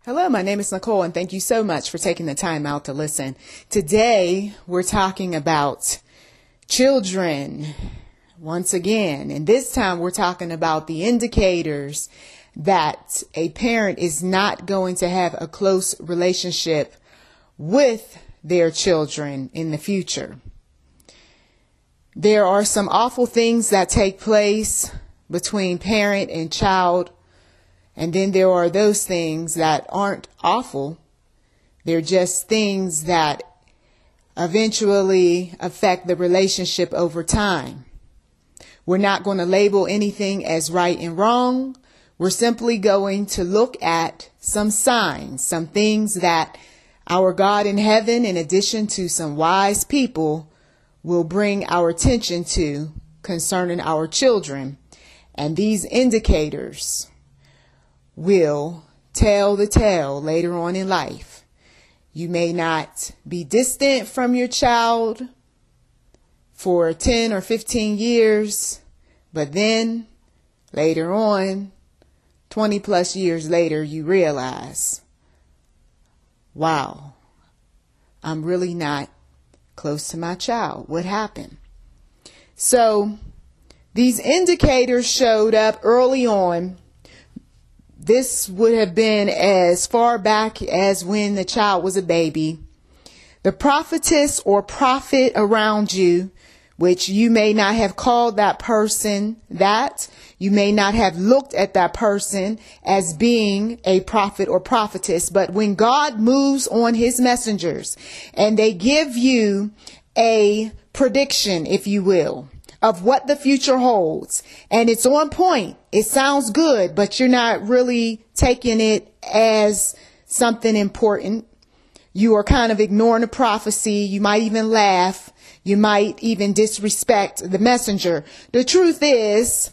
Hello, my name is Nicole, and thank you so much for taking the time out to listen. Today, we're talking about children once again, and this time we're talking about the indicators that a parent is not going to have a close relationship with their children in the future. There are some awful things that take place between parent and child. And then there are those things that aren't awful. They're just things that eventually affect the relationship over time. We're not going to label anything as right and wrong. We're simply going to look at some signs, some things that our God in heaven, in addition to some wise people, will bring our attention to concerning our children. And these indicators will tell the tale later on in life. You may not be distant from your child for 10 or 15 years, but then later on, 20 plus years later, you realize, wow, I'm really not close to my child. What happened? So these indicators showed up early on. This would have been as far back as when the child was a baby. The prophetess or prophet around you, which you may not have called that person that, you may not have looked at that person as being a prophet or prophetess, but when God moves on his messengers and they give you a prediction, if you will, of what the future holds, and it's on point, it sounds good, but you're not really taking it as something important. You are kind of ignoring the prophecy. You might even laugh. You might even disrespect the messenger. The truth is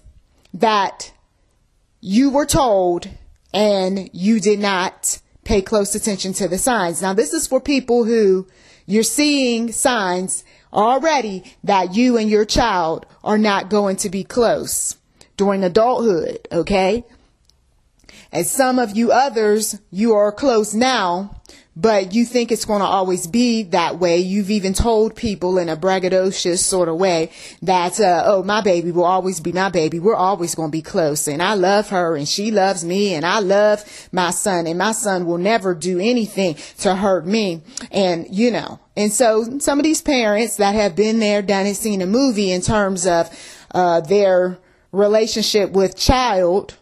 that you were told and you did not pay close attention to the signs. Now, this is for people who you're seeing signs already that you and your child are not going to be close during adulthood, okay? And some of you others, you are close now, but you think it's going to always be that way. You've even told people in a braggadocious sort of way that, oh, my baby will always be my baby. We're always going to be close. And I love her and she loves me and I love my son and my son will never do anything to hurt me. And, you know, and so some of these parents that have been there, done it, seen a movie in terms of their relationship with child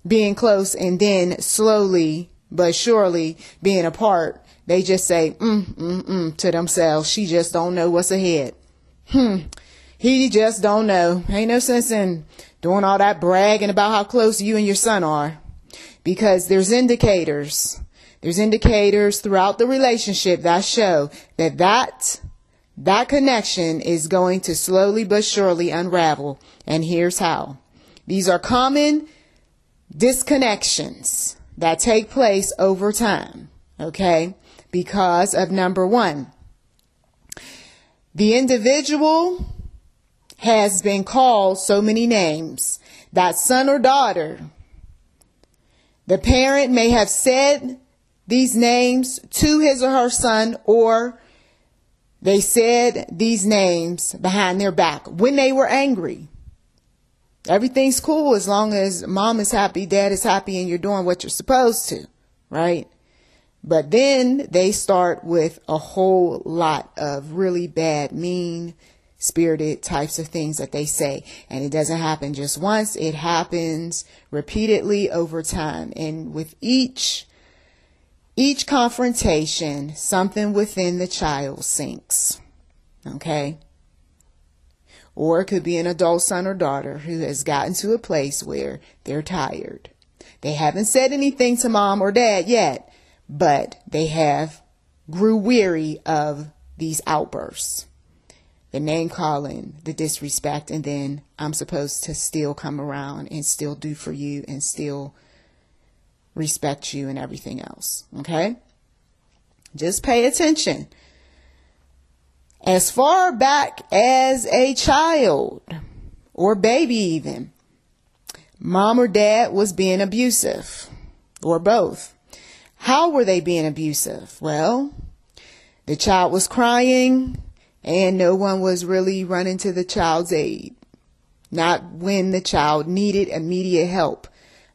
being close and then slowly but surely being apart, they just say, to themselves, she just don't know what's ahead. He just don't know. Ain't no sense in doing all that bragging about how close you and your son are, because there's indicators. There's indicators throughout the relationship that show that connection is going to slowly but surely unravel. And here's how. These are common disconnections that take place over time, okay? Because of number one, the individual has been called so many names. That son or daughter, the parent may have said these names to his or her son, or they said these names behind their back when they were angry. Everything's cool as long as mom is happy, dad is happy, and you're doing what you're supposed to, right? But then they start with a whole lot of really bad, mean-spirited types of things that they say. And it doesn't happen just once. It happens repeatedly over time. And with each confrontation, something within the child sinks, okay? Or it could be an adult son or daughter who has gotten to a place where they're tired. They haven't said anything to mom or dad yet, but they have grew weary of these outbursts. The name calling, the disrespect, and then I'm supposed to still come around and still do for you and still respect you and everything else. Okay? Just pay attention. As far back as a child or baby even, mom or dad was being abusive, or both. How were they being abusive? Well, the child was crying and no one was really running to the child's aid. Not when the child needed immediate help.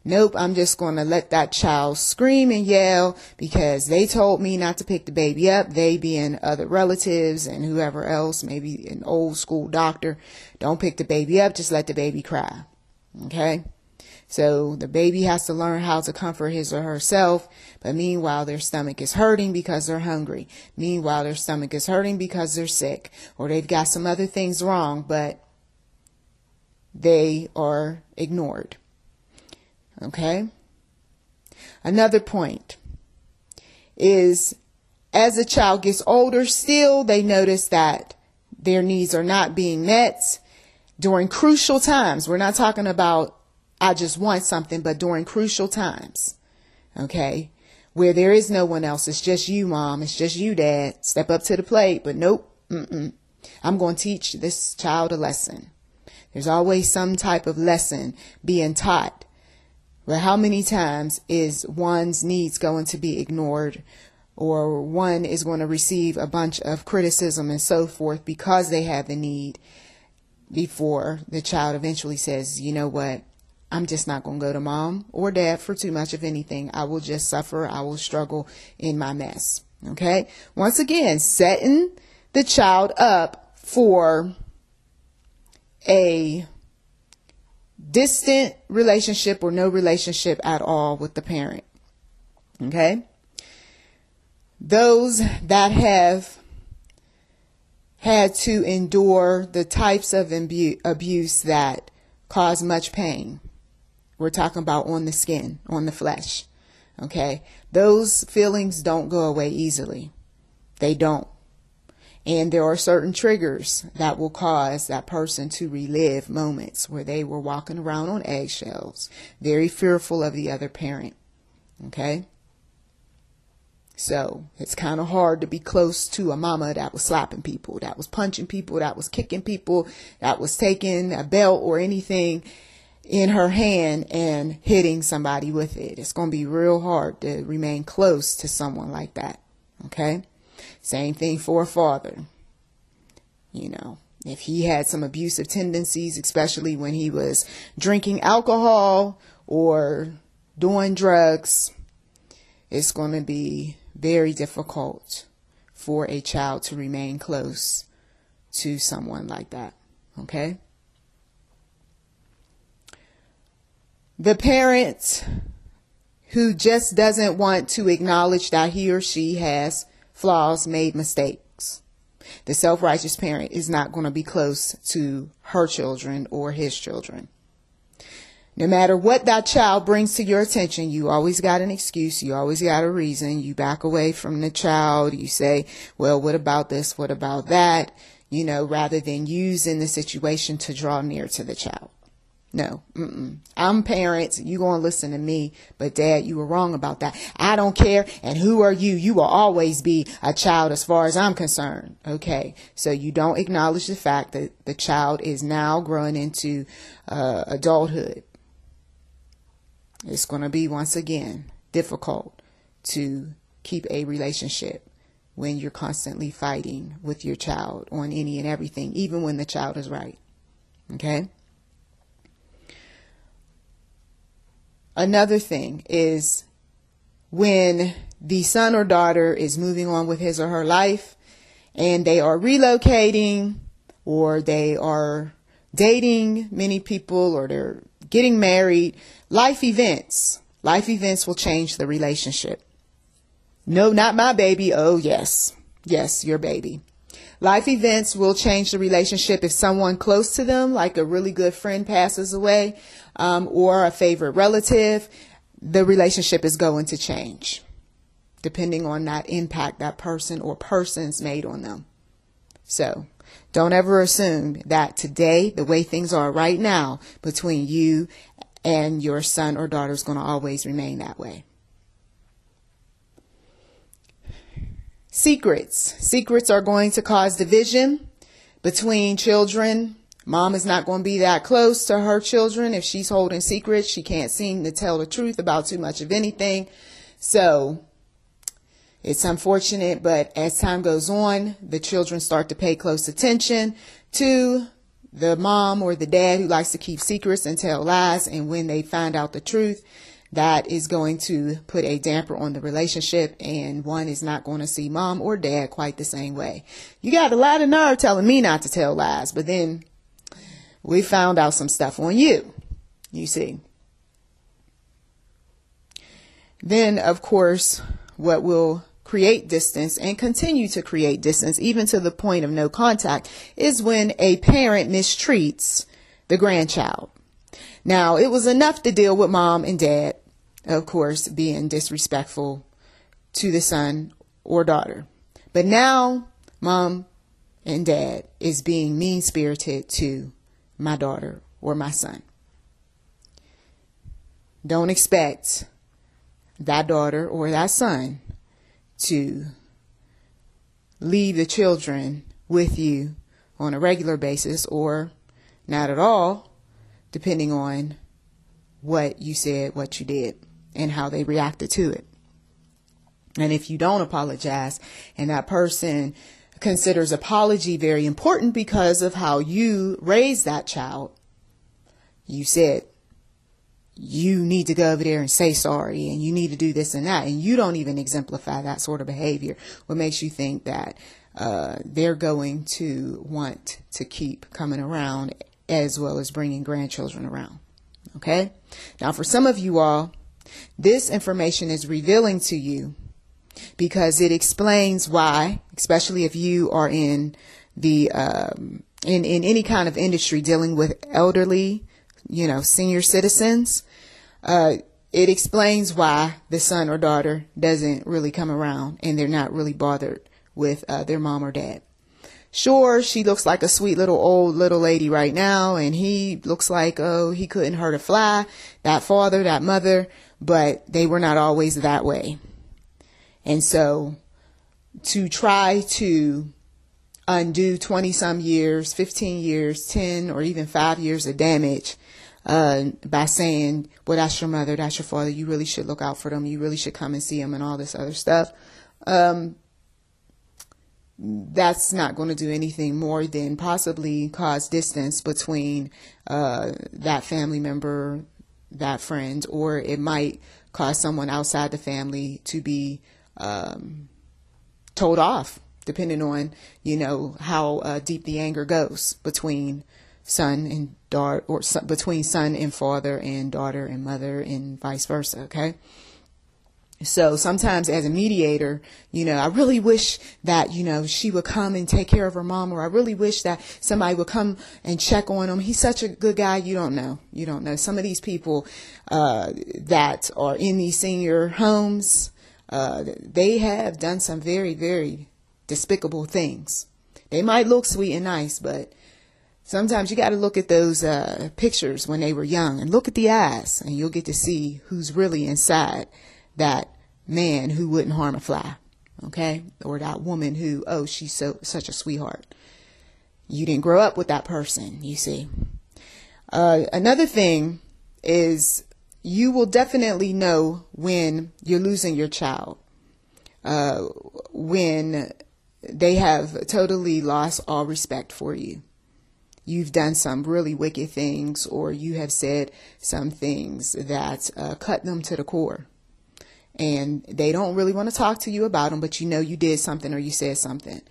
Nope, I'm just going to let that child scream and yell because they told me not to pick the baby up. They being other relatives and whoever else, maybe an old school doctor. Don't pick the baby up, just let the baby cry. Okay? So the baby has to learn how to comfort his or herself. But meanwhile, their stomach is hurting because they're hungry. Meanwhile, their stomach is hurting because they're sick. Or they've got some other things wrong, but they are ignored. Okay? Another point is as the child gets older, still they notice that their needs are not being met during crucial times. We're not talking about I just want something, but during crucial times. Okay? Where there is no one else. It's just you, mom. It's just you, dad. Step up to the plate. But nope. I'm going to teach this child a lesson. There's always some type of lesson being taught. But how many times is one's needs going to be ignored, or one is going to receive a bunch of criticism and so forth because they have the need, before the child eventually says, you know what, I'm just not going to go to mom or dad for too much of anything. I will just suffer. I will struggle in my mess. Okay. Once again, setting the child up for a distant relationship or no relationship at all with the parent. Okay. Those that have had to endure the types of abuse that cause much pain. We're talking about on the skin, on the flesh. Okay. Those feelings don't go away easily. They don't. And there are certain triggers that will cause that person to relive moments where they were walking around on eggshells, very fearful of the other parent. Okay. So it's kind of hard to be close to a mama that was slapping people, that was punching people, that was kicking people, that was taking a belt or anything in her hand and hitting somebody with it. It's going to be real hard to remain close to someone like that. Okay. Same thing for a father. You know, if he had some abusive tendencies, especially when he was drinking alcohol or doing drugs, it's going to be very difficult for a child to remain close to someone like that. Okay. The parent who just doesn't want to acknowledge that he or she has flaws, made mistakes. The self-righteous parent is not going to be close to her children or his children. No matter what that child brings to your attention, you always got an excuse. You always got a reason. You back away from the child. You say, well, what about this? What about that? You know, rather than using the situation to draw near to the child. No, I'm parents. You going to listen to me, but dad, you were wrong about that. I don't care. And who are you? You will always be a child as far as I'm concerned. Okay. So you don't acknowledge the fact that the child is now growing into adulthood. It's going to be, once again, difficult to keep a relationship when you're constantly fighting with your child on any and everything, even when the child is right. Okay. Another thing is when the son or daughter is moving on with his or her life and they are relocating or they are dating many people or they're getting married, life events will change the relationship. No, not my baby. Oh, yes. Yes, your baby. Life events will change the relationship if someone close to them, like a really good friend, passes away, or a favorite relative. The relationship is going to change depending on that impact that person or persons made on them. So don't ever assume that today, the way things are right now between you and your son or daughter is going to always remain that way. Secrets are going to cause division between children. Mom is not going to be that close to her children. If she's holding secrets, she can't seem to tell the truth about too much of anything. So It's unfortunate, but as time goes on, the children start to pay close attention to the mom or the dad who likes to keep secrets and tell lies. And when they find out the truth, that is going to put a damper on the relationship, and one is not going to see mom or dad quite the same way. You got a lot of nerve telling me not to tell lies, but then we found out some stuff on you, you see. Then, of course, what will create distance and continue to create distance, even to the point of no contact, is when a parent mistreats the grandchild. Now, it was enough to deal with mom and dad, of course, being disrespectful to the son or daughter. But now, mom and dad is being mean-spirited to my daughter or my son. Don't expect that daughter or that son to leave the children with you on a regular basis, or not at all, depending on what you said, what you did, and how they reacted to it. And if you don't apologize, and that person considers apology very important because of how you raised that child, you said, you need to go over there and say sorry, and you need to do this and that, and you don't even exemplify that sort of behavior, what makes you think that they're going to want to keep coming around as well as bringing grandchildren around? Okay? Now, for some of you all, this information is revealing to you because it explains why, especially if you are in the in any kind of industry dealing with elderly, senior citizens, it explains why the son or daughter doesn't really come around and they're not really bothered with their mom or dad. Sure, she looks like a sweet old little lady right now, and he looks like, oh, he couldn't hurt a fly, that father, that mother, but they were not always that way. And so to try to undo 20 some years, 15 years, 10 or even 5 years of damage by saying, well, that's your mother, that's your father, you really should look out for them, you really should come and see them, and all this other stuff. That's not going to do anything more than possibly cause distance between that family member, that friend, or it might cause someone outside the family to be told off, depending on, how deep the anger goes between son and daughter, or between son and father and daughter and mother, and vice versa. Okay. So sometimes as a mediator, I really wish that, she would come and take care of her mom, or I really wish that somebody would come and check on him. He's such a good guy. You don't know. Some of these people that are in these senior homes, they have done some very, very despicable things. They might look sweet and nice, but sometimes you got to look at those pictures when they were young, and look at the eyes, and you'll get to see who's really inside that man who wouldn't harm a fly, okay? Or that woman who, oh, she's such a sweetheart. You didn't grow up with that person, you see. Another thing is you will definitely know when you're losing your child, when they have totally lost all respect for you. You've done some really wicked things, or you have said some things that cut them to the core. And they don't really want to talk to you about them, but you did something or you said something.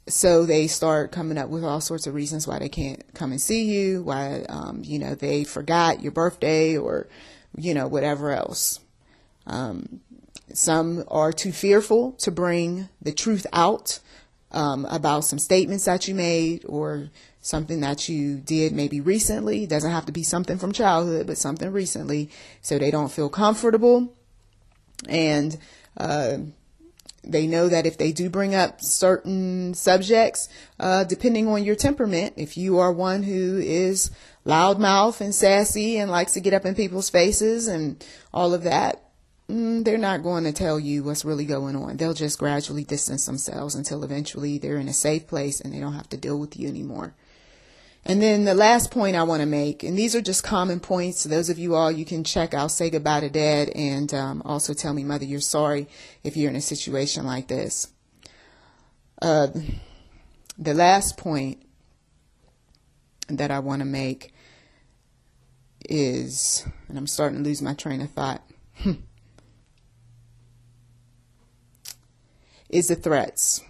So they start coming up with all sorts of reasons why they can't come and see you, why, they forgot your birthday, or, whatever else. Some are too fearful to bring the truth out about some statements that you made, or something that you did maybe recently. It doesn't have to be something from childhood, but something recently, so they don't feel comfortable. And they know that if they do bring up certain subjects, depending on your temperament, if you are one who is loudmouth and sassy and likes to get up in people's faces and all of that, they're not going to tell you what's really going on. They'll just gradually distance themselves until eventually they're in a safe place and they don't have to deal with you anymore. And then the last point I want to make, and these are just common points. Those of you all, you can check out Say Goodbye to Dad, and also Tell Me Mother You're Sorry if you're in a situation like this. The last point that I want to make is, and I'm starting to lose my train of thought, is the threats.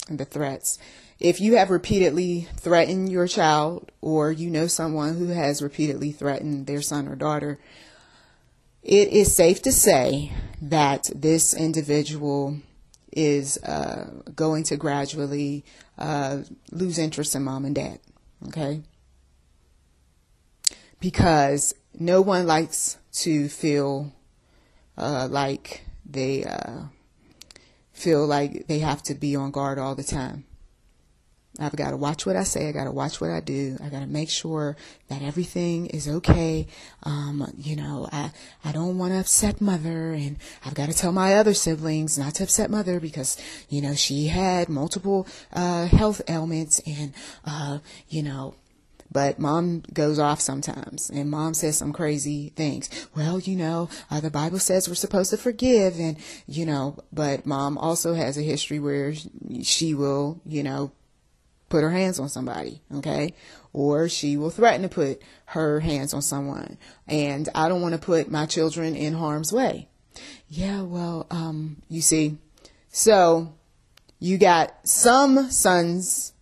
The threats. If you have repeatedly threatened your child, or you know someone who has repeatedly threatened their son or daughter, it is safe to say that this individual is going to gradually lose interest in mom and dad. Okay? Because no one likes to feel like they have to be on guard all the time. I've got to watch what I say. I got to watch what I do. I got to make sure that everything is okay. I don't want to upset mother, and I've got to tell my other siblings not to upset mother because, she had multiple health ailments, and, but mom goes off sometimes, and mom says some crazy things. Well, the Bible says we're supposed to forgive, and, but mom also has a history where she will, put her hands on somebody, okay? Or she will threaten to put her hands on someone. And I don't want to put my children in harm's way. Yeah, well, you see, so you got some sons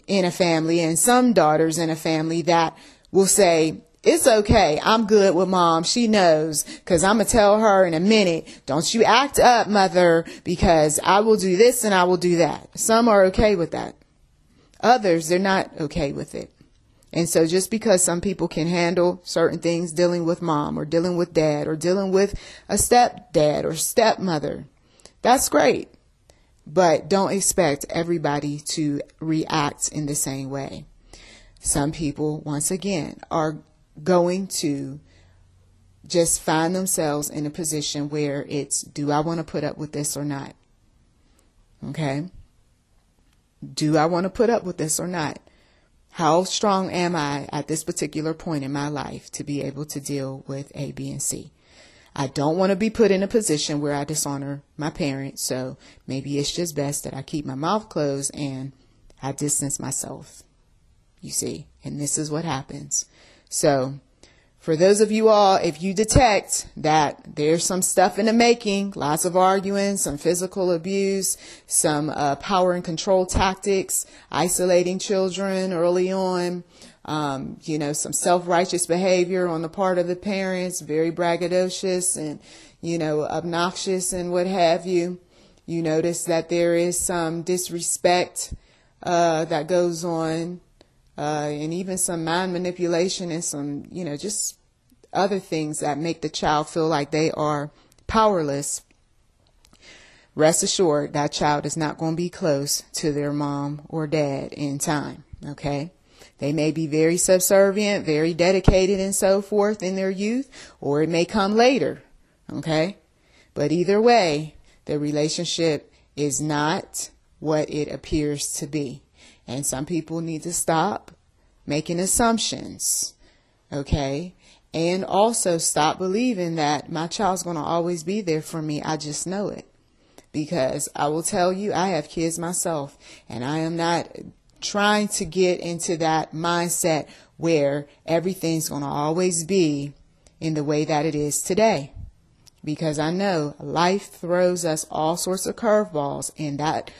in a family and some daughters in a family that will say, it's okay, I'm good with mom, she knows, because I'm going to tell her in a minute, don't you act up, mother, because I will do this and I will do that. Some are okay with that. Others, they're not okay with it. And so just because some people can handle certain things, dealing with mom or dealing with dad or dealing with a stepdad or stepmother, that's great. But don't expect everybody to react in the same way. Some people, once again, are going to just find themselves in a position where it's, do I want to put up with this or not? Okay? Do I want to put up with this or not? How strong am I at this particular point in my life to be able to deal with A, B, and C? I don't want to be put in a position where I dishonor my parents, so maybe it's just best that I keep my mouth closed and I distance myself. You see, and this is what happens. So for those of you all, if you detect that there's some stuff in the making, lots of arguing, some physical abuse, some power and control tactics, isolating children early on, some self-righteous behavior on the part of the parents, very braggadocious and, obnoxious and what have you. You notice that there is some disrespect that goes on. And even some mind manipulation and some, just other things that make the child feel like they are powerless. Rest assured, that child is not going to be close to their mom or dad in time. Okay. They may be very subservient, very dedicated and so forth in their youth, or it may come later. Okay. But either way, the relationship is not what it appears to be. And some people need to stop making assumptions, okay? And also stop believing that my child's going to always be there for me. I just know it. Because I will tell you, I have kids myself, and I am not trying to get into that mindset where everything's going to always be in the way that it is today. Because I know life throws us all sorts of curveballs, and that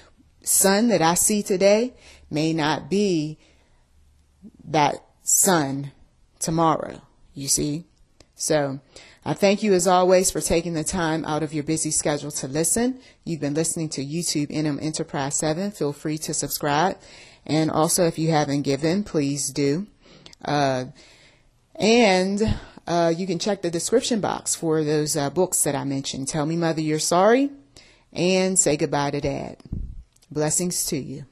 son that I see today may not be that son tomorrow, you see. So I thank you as always for taking the time out of your busy schedule to listen. You've been listening to YouTube NM Enterprise 7. Feel free to subscribe. And also, if you haven't given, please do. And you can check the description box for those books that I mentioned. Tell Me Mother You're Sorry and Say Goodbye to Dad. Blessings to you.